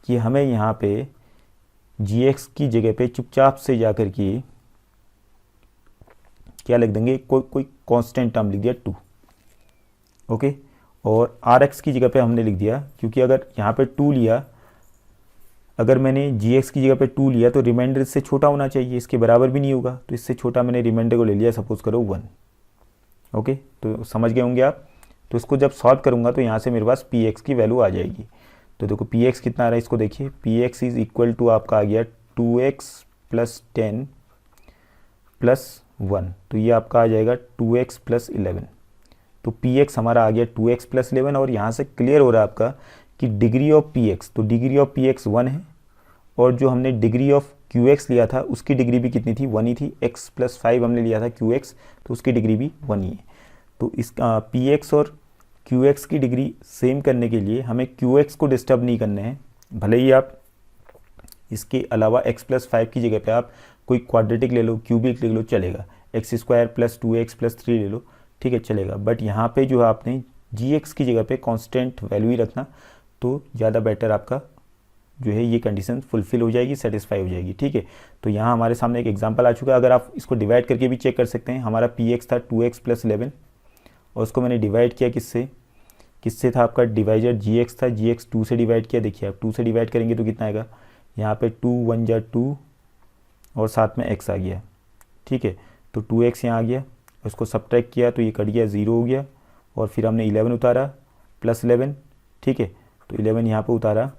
कि हमें यहाँ पे जी एक्स की जगह पे चुपचाप से जा कर के क्या लिख देंगे, कोई कांस्टेंट टर्म लिख दिया 2, ओके। और आर एक्स की जगह पे हमने लिख दिया, क्योंकि अगर यहाँ पे 2 लिया, अगर मैंने जी एक्स की जगह पे 2 लिया तो रिमाइंडर इससे छोटा होना चाहिए, इसके बराबर भी नहीं होगा। तो इससे छोटा मैंने रिमाइंडर को ले लिया, सपोज करो 1, ओके। तो समझ गए होंगे आप। तो इसको जब सॉल्व करूँगा तो यहाँ से मेरे पास पी एक्स की वैल्यू आ जाएगी। तो देखो पी एक्स कितना आ रहा है, इसको देखिए, p x is equal to आपका आ गया 2x प्लस 10 प्लस 1, तो ये आपका आ जाएगा 2x प्लस 11। तो पी एक्स हमारा आ गया 2x प्लस 11, और यहाँ से क्लियर हो रहा है आपका कि डिग्री ऑफ पी एक्स, तो डिग्री ऑफ पी एक्स 1 है, और जो हमने डिग्री ऑफ क्यू एक्स लिया था उसकी डिग्री भी कितनी थी, 1 ही थी। x प्लस 5 हमने लिया था क्यू एक्स, तो उसकी डिग्री भी 1 ही है। तो इस पी एक्स और क्यू एक्स की डिग्री सेम करने के लिए हमें क्यू एक्स को डिस्टर्ब नहीं करना है। भले ही आप इसके अलावा x प्लस 5 की जगह पे आप कोई क्वाड्रेटिक ले लो, क्यूबिक ले लो, चलेगा। X square plus 2x plus 3 ले लो, ठीक है, चलेगा। बट यहाँ पे जो है आपने जी एक्स की जगह पे कांस्टेंट वैल्यू ही रखना, तो ज़्यादा बेटर आपका जो है ये कंडीशन फुलफिल हो जाएगी, सेटिस्फाई हो जाएगी, ठीक है। तो यहाँ हमारे सामने एक एग्जांपल आ चुका है। अगर आप इसको डिवाइड करके भी चेक कर सकते हैं। हमारा पी एक्स था 2x प्लस 11, और उसको मैंने डिवाइड किया किससे था, आपका डिवाइजर जी एक्स था, जी एक्स 2 से डिवाइड किया। देखिए आप 2 से डिवाइड करेंगे तो कितना आएगा, यहाँ पे 2 1 जा 2 और साथ में x आ गया, ठीक है। तो 2x यहाँ आ गया, उसको सब्ट्रैक्ट किया तो ये कट गया, 0 हो गया, और फिर हमने 11 उतारा प्लस 11, ठीक है। तो 11 यहाँ पे उतारा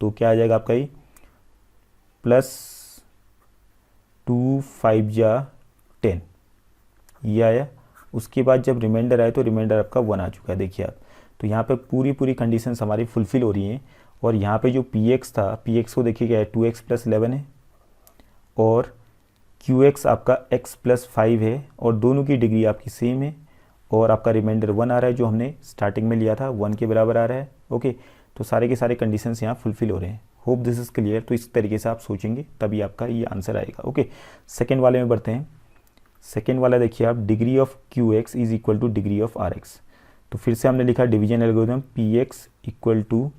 तो क्या आ जाएगा आपका, ये प्लस 2 5 जा 10 ये आया। उसके बाद जब रिमाइंडर आए तो रिमाइंडर आपका 1 आ चुका है, देखिए आप। तो यहाँ पे पूरी कंडीशंस हमारी फुलफिल हो रही हैं। और यहाँ पे जो पी एक्स था, पी एक्स को देखिए क्या है, 2x प्लस 11 है, और क्यू एक्स आपका x प्लस 5 है, और दोनों की डिग्री आपकी सेम है, और आपका रिमाइंडर 1 आ रहा है जो हमने स्टार्टिंग में लिया था, 1 के बराबर आ रहा है, ओके। तो सारे के सारे कंडीशंस यहाँ फुलफिल हो रहे हैं। Hope this is clear. तो इस तरीके से आप सोचेंगे तभी आपका ये आंसर आएगा, ओके। सेकेंड वाले में बढ़ते हैं। सेकेंड वाला देखिए आप, degree of q x is equal to degree of r x. तो फिर से हमने लिखा division algorithm, p x equal to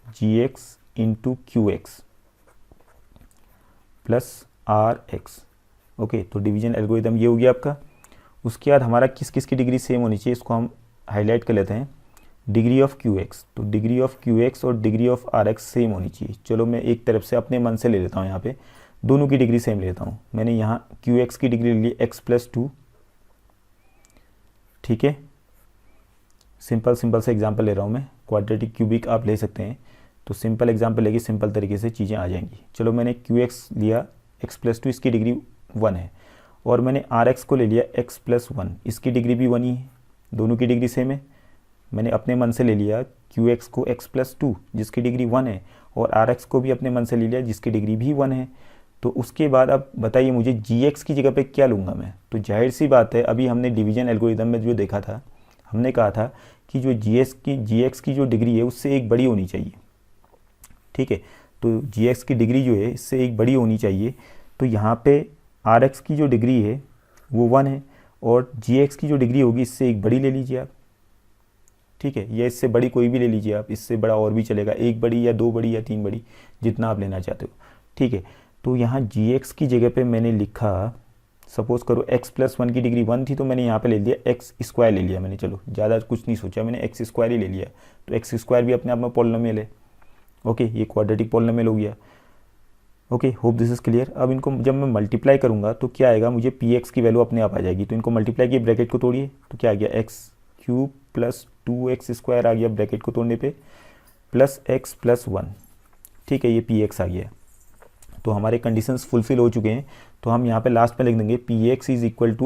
g x into q x plus r x, okay. तो डिवीजन एल्गोरिथम ये हो गया आपका। उसके बाद हमारा किस किस की डिग्री सेम होनी चाहिए, इसको हम हाईलाइट कर लेते हैं। डिग्री ऑफ क्यू एक्स, तो डिग्री ऑफ क्यू एक्स और degree of r x same होनी चाहिए। चलो मैं एक तरफ से अपने मन से ले लेता हूँ, यहाँ पे दोनों की डिग्री सेम लेता हूँ। मैंने यहाँ क्यू एक्स की डिग्री ले ली x+2, ठीक है। सिंपल से एग्जांपल ले रहा हूँ मैं, क्वाड्रेटिक क्यूबिक आप ले सकते हैं, तो सिंपल एग्जांपल लेके सिंपल तरीके से चीज़ें आ जाएंगी। चलो मैंने क्यू एक्स लिया x+2, इसकी डिग्री 1 है, और मैंने आर एक्स को ले लिया x+1, इसकी डिग्री भी 1 ही है, दोनों की डिग्री सेम है। मैंने अपने मन से ले लिया क्यू एक्स को x+2 जिसकी डिग्री 1 है, और आर एक्स को भी अपने मन से ले लिया जिसकी डिग्री भी 1 है। तो उसके बाद अब बताइए मुझे जी एक्स की जगह पे क्या लूँगा मैं। तो जाहिर सी बात है, अभी हमने डिवीजन एल्गोरिदम में जो देखा था, हमने कहा था कि जो जी एक्स की जो डिग्री है उससे एक बड़ी होनी चाहिए, ठीक है। तो जी एक्स की डिग्री जो है इससे एक बड़ी होनी चाहिए। तो यहाँ पे आर एक्स की जो डिग्री है वो 1 है, और जी एक्स की जो डिग्री होगी इससे एक बड़ी ले लीजिए आप, ठीक है, या इससे बड़ी कोई भी ले लीजिए आप, इससे बड़ा और भी चलेगा, एक बड़ी या दो बड़ी या तीन बड़ी, जितना आप लेना चाहते हो, ठीक है। तो यहाँ जी एक्स की जगह पे मैंने लिखा, सपोज करो x+1 की डिग्री 1 थी, तो मैंने यहाँ पे ले लिया x² ले लिया मैंने, चलो ज़्यादा कुछ नहीं सोचा, मैंने x² ही ले लिया। तो x² भी अपने आप में पॉलिनोमियल है, ओके, ये क्वाड्रेटिक पॉलिनोमियल हो गया। Okay, hope this is clear. अब इनको जब मैं मल्टीप्लाई करूँगा तो क्या आएगा, मुझे px की वैल्यू अपने आप आ जाएगी। तो इनको मल्टीप्लाई किए, ब्रैकेट को तोड़िए, तो क्या आ गया, x³ + 2x² आ गया ब्रैकेट को तोड़ने पे, प्लस x+1, ठीक है, ये px आ गया। तो हमारे कंडीशंस फुलफिल हो चुके हैं। तो हम यहाँ पे लास्ट में लिख देंगे px =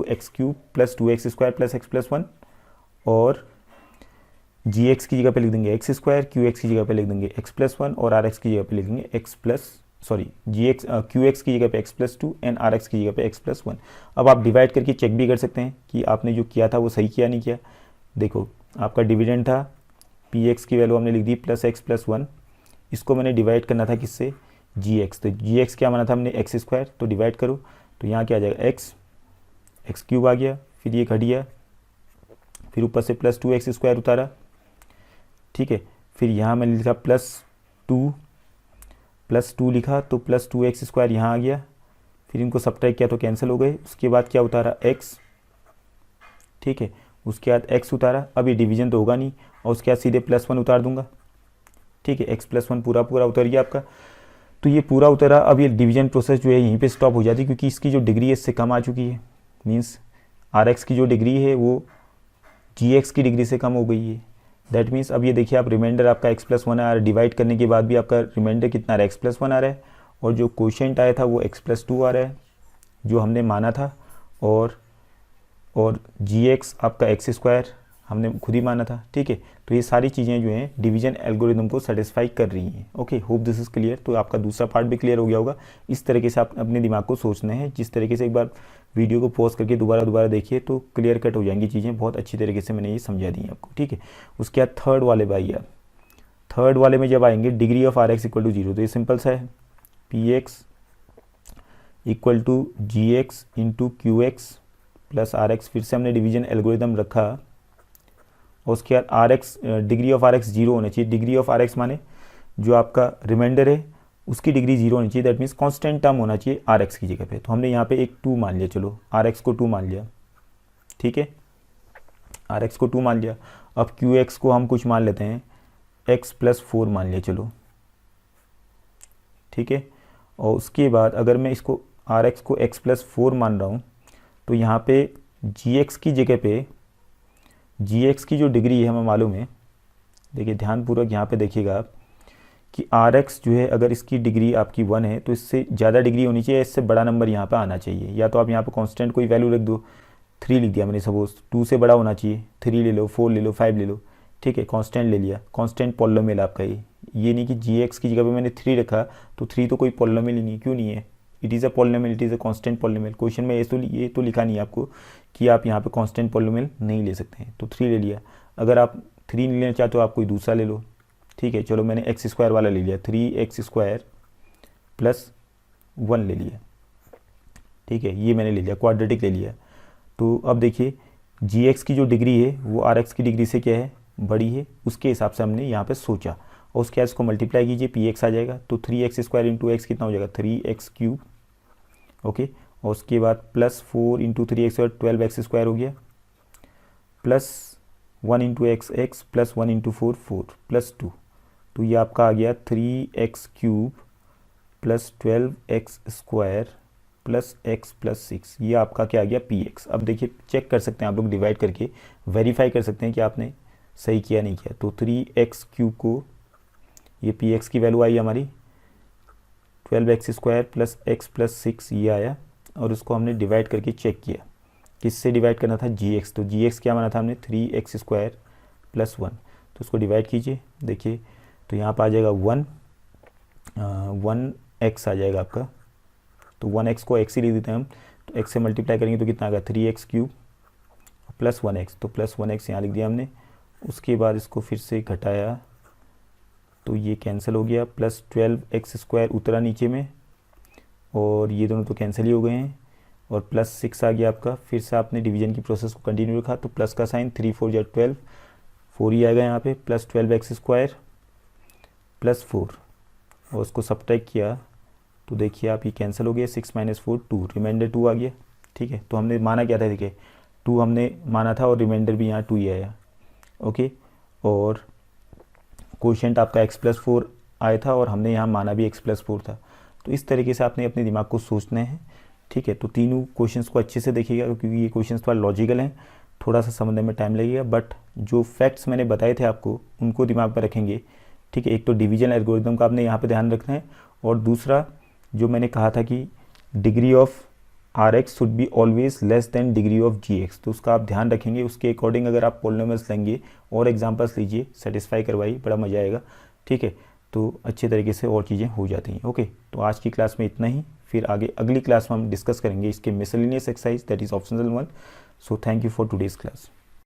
x³ + 2x² + x+1, और gx की जगह पे लिख देंगे x², qx की जगह पे लिख देंगे x+1, और rx की जगह पे लिख देंगे qx की जगह पे x+2 एंड rx की जगह पे x+1। अब आप डिवाइड करके चेक भी कर सकते हैं कि आपने जो किया था वो सही किया नहीं किया। देखो, आपका डिविडेंड था, px की वैल्यू हमने लिख दी +x+1, इसको मैंने डिवाइड करना था किससे, gx। तो gx क्या माना था हमने, x², तो डिवाइड करो, तो यहाँ क्या आ जाएगा, x³ आ गया, फिर ये घट गया, फिर ऊपर से +2x² उतारा, ठीक है। फिर यहाँ मैंने लिखा +2 लिखा, तो +2x² यहाँ आ गया, फिर इनको सब्ट्रैक्ट किया तो कैंसिल हो गए। उसके बाद क्या उतारा, x, ठीक है, उसके बाद x उतारा। अब ये डिवीजन तो होगा नहीं, और उसके बाद सीधे +1 उतार दूंगा, ठीक है, x+1 पूरा उतर गया आपका। तो ये पूरा उतरा। अब ये डिवीजन प्रोसेस जो है यहीं पे स्टॉप हो जाती है, क्योंकि इसकी जो डिग्री है इससे कम आ चुकी है, मीन्स rx की जो डिग्री है वो gx की डिग्री से कम हो गई है। दैट मीन्स अब ये देखिए आप, रिमाइंडर आपका x+1 आ रहा है, डिवाइड करने के बाद भी आपका रिमाइंडर कितना आ रहा है, x+1 आ रहा है, और जो क्वोशिएंट आया था वो x+2 आ रहा है, जो हमने माना था, और gx आपका x² हमने खुद ही माना था, ठीक है। तो ये सारी चीज़ें जो हैं डिवीजन एल्गोरिदम को सेटिस्फाई कर रही हैं। Okay, hope this is clear. तो आपका दूसरा पार्ट भी क्लियर हो गया होगा। इस तरीके से आप अपने दिमाग को सोचना है, जिस तरीके से एक बार वीडियो को पॉज करके दोबारा देखिए तो क्लियर कट हो जाएंगी चीज़ें। बहुत अच्छी तरीके से मैंने ये समझा दी आपको, ठीक है। उसके बाद थर्ड वाले में आइए आप। थर्ड वाले में जब आएंगे, degree of r x equal to 0, तो ये सिंपल सा है, p x equal to g x into q x plus r x. फिर से हमने डिवीजन एल्गोरिदम रखा, और उसके बाद r x, degree of r x 0 होना चाहिए। डिग्री ऑफ आर एक्स माने जो आपका रिमाइंडर है उसकी डिग्री 0 होनी चाहिए, दैट मीन्स कांस्टेंट टर्म होना चाहिए आर एक्स की जगह पे। तो हमने यहाँ पे एक 2 मान लिया, चलो आर एक्स को 2 मान लिया, ठीक है, आर एक्स को 2 मान लिया। अब क्यू एक्स को हम कुछ मान लेते हैं, x+4 मान लिया, चलो ठीक है। और उसके बाद अगर मैं इसको आर एक्स को x+4 मान रहा हूँ, तो यहाँ पे जी एक्स की जगह पे जी एक्स की जो डिग्री है हमें मालूम है, देखिए ध्यानपूर्वक यहाँ पे देखिएगा आप कि आर एक्स जो है अगर इसकी डिग्री आपकी 1 है तो इससे ज़्यादा डिग्री होनी चाहिए, इससे बड़ा नंबर यहाँ पे आना चाहिए। या तो आप यहाँ पे कांस्टेंट कोई वैल्यू रख दो, 3 लिख दिया मैंने, सपोज 2 से बड़ा होना चाहिए, 3 ले लो, 4 ले लो, 5 ले लो, ठीक है, कांस्टेंट ले लिया, कांस्टेंट पॉलिनोमियल आपका ये नहीं कि जी एक्स की जगह पे मैंने 3 रखा तो 3 तो कोई पॉलिनोमियल ही नहीं, क्यों नहीं है, it is a polynomial, it is a constant polynomial. Question में ये तो लिखा नहीं है आपको कि आप यहाँ पे कांस्टेंट पॉलिनोमियल नहीं ले सकते हैं, तो 3 ले लिया। अगर आप 3 नहीं लेना चाहते हो आप कोई दूसरा ले लो, ठीक है, चलो मैंने x² वाला ले लिया, 3x² प्लस 1 ले लिया, ठीक है, ये मैंने ले लिया, क्वाड्रेटिक ले लिया। तो अब देखिए जी एक्स की जो डिग्री है वो आर एक्स की डिग्री से क्या है, बड़ी है, उसके हिसाब से हमने यहाँ पे सोचा, और उसके बाद इसको मल्टीप्लाई कीजिए, पी एक्स आ जाएगा, तो 3x² इंटू एक्स कितना हो जाएगा, 3x³, ओके, और उसके बाद +4 इंटू 3x² 12x² हो गया, plus 1 into x x plus 1 into 4 4 plus 2, तो ये आपका आ गया 3x³ plus 12x² plus x plus 6, ये आपका क्या आ गया px। अब देखिए चेक कर सकते हैं आप लोग डिवाइड करके, वेरीफाई कर सकते हैं कि आपने सही किया नहीं किया। तो 3x³ को, ये px की वैल्यू आई हमारी 12x² प्लस x प्लस 6 ये आया, और उसको हमने डिवाइड करके चेक किया। किससे डिवाइड करना था? gx, तो gx क्या माना था हमने? 3x² प्लस 1, तो उसको डिवाइड कीजिए। देखिए तो यहाँ पर आ जाएगा 1x आ जाएगा आपका, तो 1x को x ही लिख देते हैं हम, तो x से मल्टीप्लाई करेंगे तो कितना आ गया 3x³ प्लस 1x, तो प्लस 1x यहाँ लिख दिया हमने। उसके बाद इसको फिर से घटाया तो ये कैंसिल हो गया, प्लस 12x² उतरा नीचे में, और ये दोनों तो कैंसिल ही हो गए हैं, और प्लस 6 आ गया आपका। फिर से आपने डिवीजन की प्रोसेस को कंटिन्यू रखा, तो प्लस का साइन 3 4 या 12, 4 ही आएगा यहाँ पे, प्लस 12x² प्लस 4, और उसको सब्ट्रैक्ट किया तो देखिए आप ये कैंसिल हो गया, 6 - 4 2, रिमाइंडर 2 आ गया। ठीक है, तो हमने माना क्या था? देखिए 2 हमने माना था और रिमाइंडर भी यहाँ 2 ही आया। ओके, और कोशेंट आपका x प्लस 4 आया था और हमने यहाँ माना भी x प्लस 4 था। तो इस तरीके से आपने अपने दिमाग को सोचना है। ठीक है, तो तीनों क्वेश्चंस को अच्छे से देखिएगा क्योंकि ये क्वेश्चंस थोड़ा लॉजिकल हैं, थोड़ा सा समझने में टाइम लगेगा, बट जो फैक्ट्स मैंने बताए थे आपको उनको दिमाग में रखेंगे। ठीक है, एक तो डिवीजन एल्गोरिथम का आपने यहाँ पे ध्यान रखना है, और दूसरा जो मैंने कहा था कि degree of Rx should be always less than degree of Gx, तो उसका आप ध्यान रखेंगे। उसके अकॉर्डिंग अगर आप पॉलिनोमियल्स लेंगे और एग्जांपल्स लीजिए, सेटिस्फाई करवाइए, बड़ा मज़ा आएगा। ठीक है, तो अच्छे तरीके से और चीज़ें हो जाती हैं। ओके, तो आज की क्लास में इतना ही, फिर आगे अगली क्लास में हम डिस्कस करेंगे इसके miscellaneous exercise, that is optional 1। So thank you for today's class.